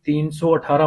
318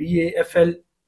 BAFL,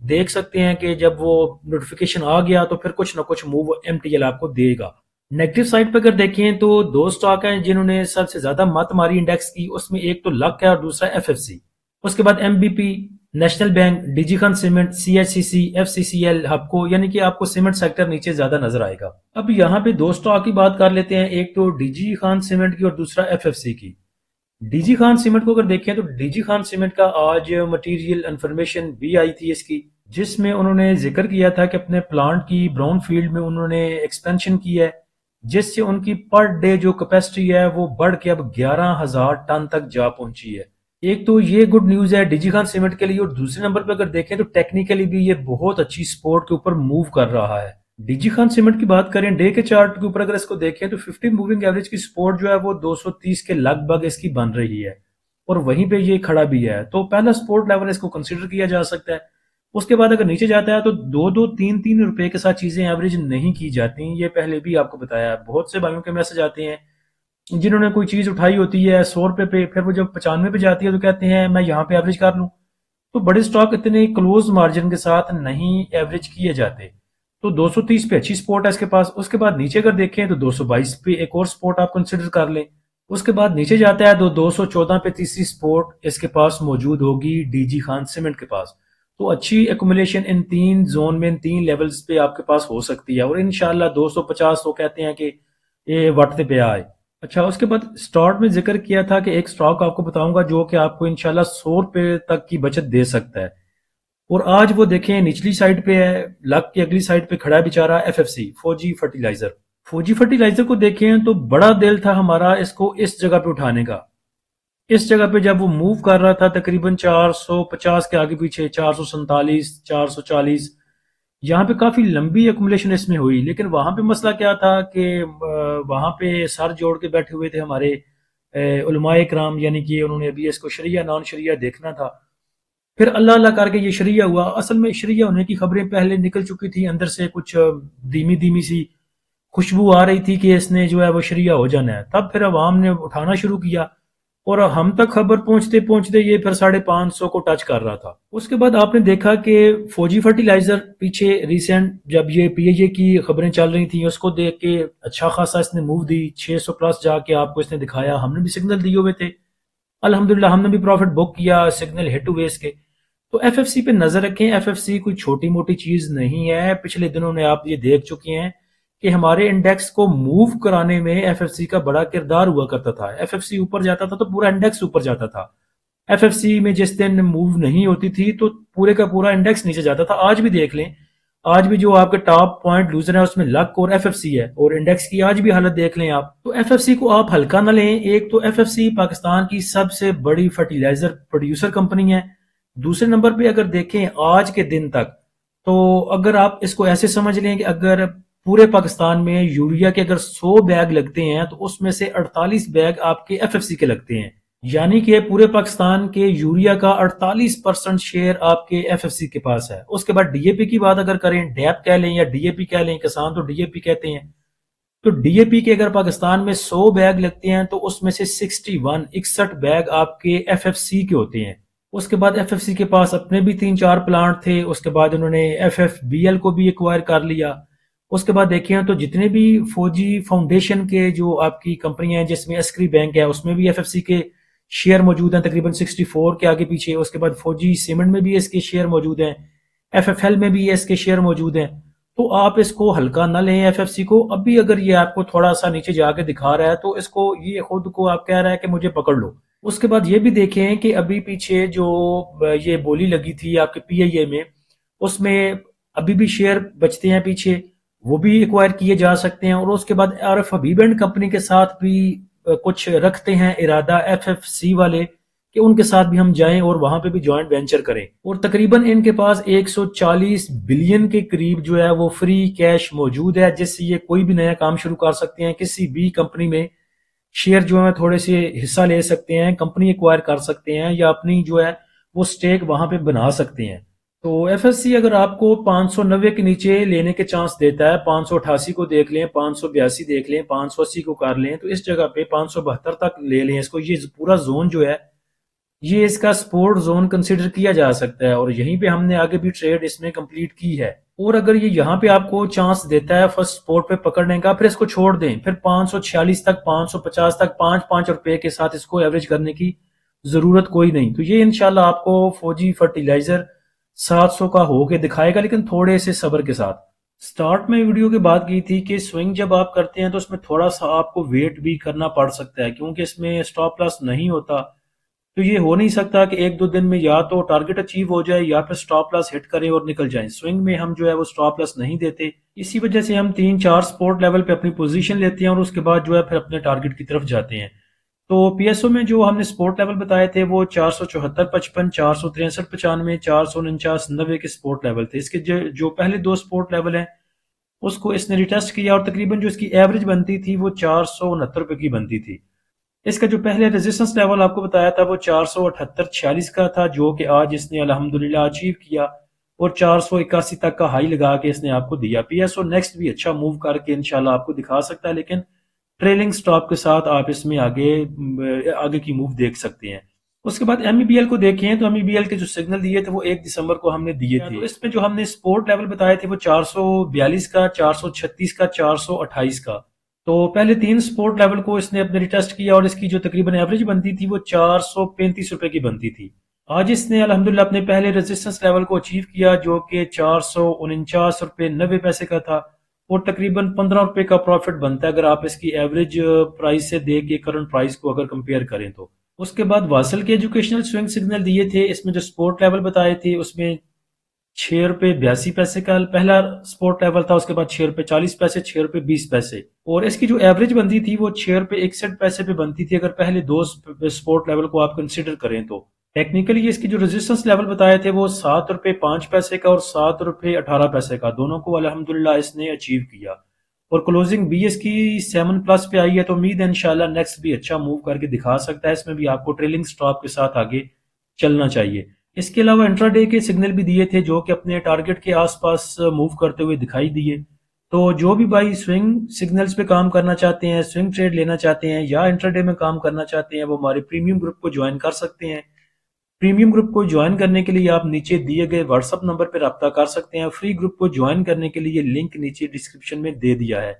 دیکھ سکتے ہیں کہ جب وہ نوٹیفیکیشن آ گیا تو پھر کچھ نہ کچھ موو ایم ٹی ایل آپ کو دے گا۔ نیگیٹو سائڈ پہ اگر دیکھیں تو دو سٹاک ہیں جنہوں نے سب سے زیادہ مت ماری انڈیکس کی، اس میں ایک تو لک ہے اور دوسرا ایف ایف سی، اس کے بعد M B P, National Bank, D G Khan cement, C H C C, F C C L, Hubco, یعنی کہ آپ کو سیمنٹ سیکٹر نیچے زیادہ نظر آئے گا۔ اب یہاں پہ دو سٹاک کی بات کر لیتے ہیں، ایک تو ڈی جی خان سیمنٹ کی اور دوسرا ایف ایف سی کی۔ ڈی جی خان سیمنٹ کو اگر دیکھیں تو ڈی جی خان سیمنٹ کا آج مٹیریل انفارمیشن بھی آئی تھی اس کی، جس میں انہوں نے ذکر کیا تھا کہ اپنے پلانٹ کی براؤن فیلڈ میں انہوں نے ایکسپینشن کی ہے، جس سے ان کی پر ڈے جو کیپیسٹی ہے وہ بڑھ کے اب 11,000 ٹن تک جا پہنچی ہے۔ ایک تو یہ گڈ نیوز ہے ڈی جی خان سیمنٹ کے لیے، اور دوسرے نمبر پہ اگر دیکھیں تو ٹیکنیکلی بھی یہ بہت اچھی سپورٹ کے اوپر موو کر رہا ہے۔ ڈی جی خان سیمنٹ کی بات کریں ڈے کے چارٹ کے اوپر اگر اس کو دیکھیں تو 50 موونگ ایوریج کی سپورٹ جو ہے وہ 230 کے لگ بھگ اس کی بن رہی ہے، اور وہیں پہ یہ کھڑا بھی ہے، تو پہلا سپورٹ لیول اس کو کنسیڈر کیا جا سکتا ہے۔ اس کے بعد اگر نیچے جاتا ہے تو 2-3 روپے کے ساتھ چیزیں ایوریج نہیں کی جاتی، یہ پہلے بھی آپ کو بتایا ہے۔ بہت سے بھائیوں کے میسج آتے ہیں جنہوں نے کوئی چیز اٹھائی ہوتی ہے 100 روپے پہ، پھر وہ جب 95 پہ جاتی ہے تو کہتے ہیں میں یہاں پہ ایوریج کر لوں، تو بڑے سٹاک اتنے کلوز مارجن کے ساتھ نہیں ایوریج کیے جاتے، تو 230 پہ اچھی سپورٹ ہے اس کے پاس۔ اس کے بعد نیچے اگر دیکھیں تو 222 پہ ایک اور سپورٹ آپ کنسیڈر کر لیں۔ اس کے بعد نیچے جاتا ہے تو 214 پہ تیسری سپورٹ اس کے پاس موجود ہوگی ڈی جی خان سیمنٹ کے پاس، تو اچھی ایکومولیشن ان تین زون میں، ان تین لیولز پہ آپ کے پاس ہو سکتی ہے، اور انشاءاللہ 250 تو کہتے ہیں کہ یہ وقت پہ آئے۔ اچھا، اس کے بعد سٹارٹ میں ذکر کیا تھا کہ ایک سٹاک آپ کو بتاؤں گا جو کہ آپ کو انشاءاللہ 100 روپے تک کی بچت دے سکتا ہے، اور آج وہ دیکھیں نچلی سائڈ پہ ہے، لک کی اگلی سائڈ پہ کھڑا ہے بیچارہ ایف ایف سی، فوجی فرٹیلائزر۔ فوجی فرٹیلائزر کو دیکھیں تو بڑا دل تھا ہمارا اس کو اس جگہ پہ اٹھانے کا، اس جگہ پہ جب وہ موو کر رہا تھا تقریباً 450 کے آگے پیچھے، 447، 440، یہاں پہ کافی لمبی ایکومولیشن اس میں ہوئی، لیکن وہاں پہ مسئلہ کیا تھا کہ وہاں پہ سر جوڑ کے بیٹھے ہوئے تھے ہمارے علماء کرام، یعنی کہ انہوں نے ابھی اس کو شریعہ نان شریعہ دیکھنا تھا، پھر اللہ اللہ کر کے یہ شریعہ ہوا۔ اصل میں شریعہ ہونے کی خبریں پہلے نکل چکی تھی، اندر سے کچھ دھیمی دھیمی سی خوشبو آ رہی تھی کہ اس نے جو ہے وہ شریعہ ہو جانا ہے، تب پھر عوام نے اٹھانا شروع کیا، اور ہم تک خبر پہنچتے پہنچتے یہ پھر 550 کو ٹچ کر رہا تھا۔ اس کے بعد آپ نے دیکھا کہ فوجی فرٹیلائزر پیچھے ریسنٹ جب یہ پی ایچ اے کی خبریں چل رہی تھیں، اس کو دیکھ کے اچھا خاصا اس نے موو دی، 600 پلس جا کے آپ کو اس نے دکھایا، ہم نے بھی سگنل دیے ہوئے تھے، الحمدللہ ہم نے بھی پروفٹ بک کیا سگنل ہٹ ہوئے اس کے۔ تو ایف ایف سی پہ نظر رکھیں، ایف ایف سی کوئی چھوٹی موٹی چیز نہیں ہے، پچھلے دنوں میں آپ یہ دیکھ چکے ہیں کہ ہمارے انڈیکس کو موو کرانے میں ایف ایف سی کا بڑا کردار ہوا کرتا تھا۔ ایف ایف سی اوپر جاتا تھا تو پورا انڈیکس اوپر جاتا تھا، ایف ایف سی میں جس دن موو نہیں ہوتی تھی تو پورے کا پورا انڈیکس نیچے جاتا تھا۔ آج بھی دیکھ لیں، آج بھی جو آپ کے ٹاپ پوائنٹ لوزر ہیں اس میں لک اور ایف ایف سی ہے، اور انڈیکس کی آج بھی حالت دیکھ لیں آپ، تو ایف ایف سی کو آپ ہلکا نہ لیں۔ ایک تو ایف ایف سی پاکستان کی سب سے بڑی فرٹیلائزر پروڈیوسر کمپنی ہے، دوسرے نمبر پہ اگر دیکھیں آج کے دن تک، تو اگر آپ اس کو ایسے سمجھ لیں کہ اگر پورے پاکستان میں یوریا کے اگر 100 بیگ لگتے ہیں تو اس میں سے 48 بیگ آپ کے ایف ایف سی کے لگتے ہیں، یعنی کہ پورے پاکستان کے یوریا کا 48% شیئر آپ کے ایف ایف سی کے پاس ہے۔ اس کے بعد ڈی اے پی کی بات اگر کریں، ڈیپ کہہ لیں یا ڈی اے پی کہہ لیں، کسان تو ڈی اے پی کہتے ہیں، تو ڈی اے پی کے اگر پاکستان میں 100 بیگ لگتے ہیں تو اس میں سے 61 بیگ آپ کے ایف ایف سی کے ہوتے ہیں۔ اس کے بعد ایف ایف سی کے پاس اپنے بھی 3-4 پلانٹ تھے، اس کے بعد انہوں نے ایف ایف بی ایل کو بھی ایکوائر کر لیا۔ اس کے بعد دیکھیں تو جتنے بھی فوجی فاؤنڈیشن کے جو آپ کی کمپنیاں ہیں، جس میں عسکری بینک ہے، اس میں بھی ایف ایف سی کے شیئر موجود ہیں تقریباً 64 کے آگے پیچھے۔ اس کے بعد فوجی سیمنٹ میں بھی اس کے شیئر موجود ہیں، ایف ایف ایل میں بھی اس کے شیئر موجود ہیں، تو آپ اس کو ہلکا نہ لیں ایف ایف سی کو۔ ابھی اگر یہ آپ کو تھوڑا سا نیچے جا کے دکھا رہا ہے تو اس کو یہ خود کو آپ کہہ رہا ہے کہ مجھے پکڑ لو۔ اس کے بعد یہ بھی دیکھیں کہ ابھی پیچھے جو یہ بولی لگی تھی آپ کے پی آئی اے میں، اس میں ابھی بھی شیئر بچتے ہیں پیچھے، وہ بھی ایکوائر کیے جا سکتے ہیں۔ اور اس کے بعد R F Habib and company کے ساتھ بھی کچھ رکھتے ہیں ارادہ ایف ایف سی والے کہ ان کے ساتھ بھی ہم جائیں اور وہاں پہ بھی جوائنٹ وینچر کریں، اور تقریباً ان کے پاس 140 بلین کے قریب جو ہے وہ فری کیش موجود ہے، جس سے یہ کوئی بھی نیا کام شروع کر سکتے ہیں، کسی بھی کمپنی میں شیئر جو ہے تھوڑے سے حصہ لے سکتے ہیں، کمپنی ایکوائر کر سکتے ہیں، یا اپنی جو ہے وہ سٹیک وہاں پہ بنا سکتے ہیں۔ تو ایف ایس سی اگر آپ کو 590 کے نیچے لینے کے چانس دیتا ہے، 588 کو دیکھ لیں، 582 دیکھ لیں، 580 کو کر لیں، تو اس جگہ پہ 572 تک لے لیں اس کو۔ یہ پورا زون جو ہے یہ اس کا سپورٹ زون کنسیڈر کیا جا سکتا ہے، اور یہیں پہ ہم نے آگے بھی ٹریڈ اس میں کمپلیٹ کی ہے۔ اور اگر یہ یہاں پہ آپ کو چانس دیتا ہے فرسٹ سپورٹ پہ پکڑنے کا، پھر اس کو چھوڑ دیں، پھر 546 تک، 550 تک، 5 روپے کے ساتھ اس کو ایوریج کرنے کی ضرورت کوئی نہیں۔ تو یہ انشاءاللہ آپ کو فوجی فرٹیلائزر 700 کا ہو کے دکھائے گا، لیکن تھوڑے سے صبر کے ساتھ۔ سٹارٹ میں ویڈیو کی بات کی تھی کہ سوئنگ جب آپ کرتے ہیں تو اس میں تھوڑا سا آپ کو ویٹ بھی کرنا پڑ سکتا ہے، کیونکہ اس میں سٹاپ لاس نہیں ہوتا۔ تو یہ ہو نہیں سکتا کہ ایک دو دن میں یا تو ٹارگٹ اچیو ہو جائے یا پھر سٹاپ لاس ہٹ کریں اور نکل جائیں۔ سوئنگ میں ہم جو ہے وہ سٹاپ لاس نہیں دیتے، اسی وجہ سے ہم 3 4 سپورٹ لیول پہ اپنی پوزیشن لیتے ہیں اور اس کے بعد جو ہے پھر اپنے ٹارگٹ کی طرف جاتے ہیں۔ تو پی ایس او میں جو ہم نے سپورٹ لیول بتائے تھے وہ 474 55، 463 95، 449 90 کے سپورٹ لیول تھے۔ اس کے جو پہلے دو سپورٹ لیول ہیں اس کو اس نے ریٹیسٹ کیا، اور تقریباً جو اس کی ایوریج بنتی تھی وہ 469 روپے کی بنتی تھی۔ اس کا جو پہلے ریزسٹنس لیول آپ کو بتایا تھا وہ 478 46 کا تھا، جو کہ آج اس نے الحمدللہ اچیو کیا، اور 481 تک کا ہائی لگا کے اس نے آپ کو دیا۔ پی ایس او نیکسٹ بھی اچھا موو کر کے انشاءاللہ آپ کو دکھا سکتا ہے، لیکن ٹریلنگ سٹاپ کے ساتھ آپ اس میں آگے کی موو دیکھ سکتے ہیں۔ اس کے بعد ایم ای بی ایل کو دیکھیں تو ایم ای بی ایل کے جو سگنل دیے تھے وہ 1 دسمبر کو ہم نے دیے تھے۔ تو اس میں جو ہم نے سپورٹ لیول بتائے تھے وہ 442 کا، 436 کا، 428 کا۔ تو پہلے 3 سپورٹ لیول کو اس نے اپنے ریٹیسٹ کیا، اور اس کی جو تقریباً ایوریج بنتی تھی وہ 435 روپے کی بنتی تھی۔ آج اس نے الحمدللہ اپنے پہلے ریزسٹنس لیول کو اچیو کیا، جو کہ 449 روپے 90 پیسے کا تھا، اور تقریباً 15 روپے کا پروفٹ بنتا ہے اگر آپ اس کی ایوریج پرائس سے دے کے کرنٹ پرائس کو اگر کمپیئر کریں تو۔ اس کے بعد واصل کے ایجوکیشنل سوئنگ سگنل دیے تھے، اس میں جو سپورٹ لیول بتائے تھے اس میں 6 روپے 82 پیسے کا پہلا سپورٹ لیول تھا، اس کے بعد 6 روپے 40 پیسے، 6 روپے 20 پیسے، اور اس کی جو ایوریج بنتی تھی وہ 6 روپے 61 پیسے پہ بنتی تھی اگر پہلے دو سپورٹ لیول کو آپ کنسیڈر کریں تو۔ ٹیکنیکلی اس کی جو ریزسٹنس لیول بتائے تھے وہ 7 روپے 5 پیسے کا اور 7 روپے 18 پیسے کا، دونوں کو الحمدللہ اس نے اچیو کیا، اور کلوزنگ بھی اس کی 7 پلس پہ آئی ہے، تو امید ہے انشاءاللہ نیکسٹ بھی اچھا موو کر کے دکھا سکتا ہے۔ اس میں بھی آپ کو ٹریلنگ سٹاپ کے ساتھ آگے چلنا چاہیے۔ اس کے علاوہ انٹرا ڈے کے سگنل بھی دیے تھے جو کہ اپنے ٹارگٹ کے آس پاس موو کرتے ہوئے دکھائی دیے۔ تو جو بھی بھائی سوئنگ سگنلز پہ کام کرنا چاہتے ہیں، سوئنگ ٹریڈ لینا چاہتے ہیں یا انٹرا ڈے میں کام کرنا چاہتے ہیں، وہ ہمارے پریمیم گروپ کو جوائن کر سکتے ہیں۔ پریمیم گروپ کو جوائن کرنے کے لیے آپ نیچے دیے گئے واٹس ایپ نمبر پہ رابطہ کر سکتے ہیں۔ فری گروپ کو جوائن کرنے کے لیے لنک نیچے ڈسکرپشن میں دے دیا ہے۔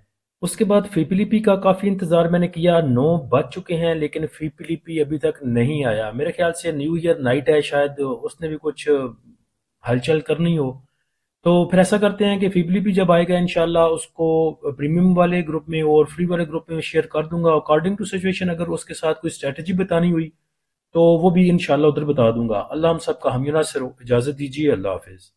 اس کے بعد فیپلی کا کافی انتظار میں نے کیا، 9 بج چکے ہیں لیکن فیپلی ابھی تک نہیں آیا۔ میرے خیال سے نیو ایئر نائٹ ہے، شاید اس نے بھی کچھ ہلچل کرنی ہو۔ تو پھر ایسا کرتے ہیں کہ فیپلی جب آئے گا انشاءاللہ اس کو پریمیم والے گروپ میں اور فری والے گروپ میں شیئر کر دوں گا، اکارڈنگ ٹو سچویشن اگر اس کے ساتھ کوئی اسٹریٹجی بتانی ہوئی تو وہ بھی انشاءاللہ ادھر بتا دوں گا۔ اللہ ہم سب کا حامی و ناصر ہو۔ اجازت دیجیے، اللہ حافظ۔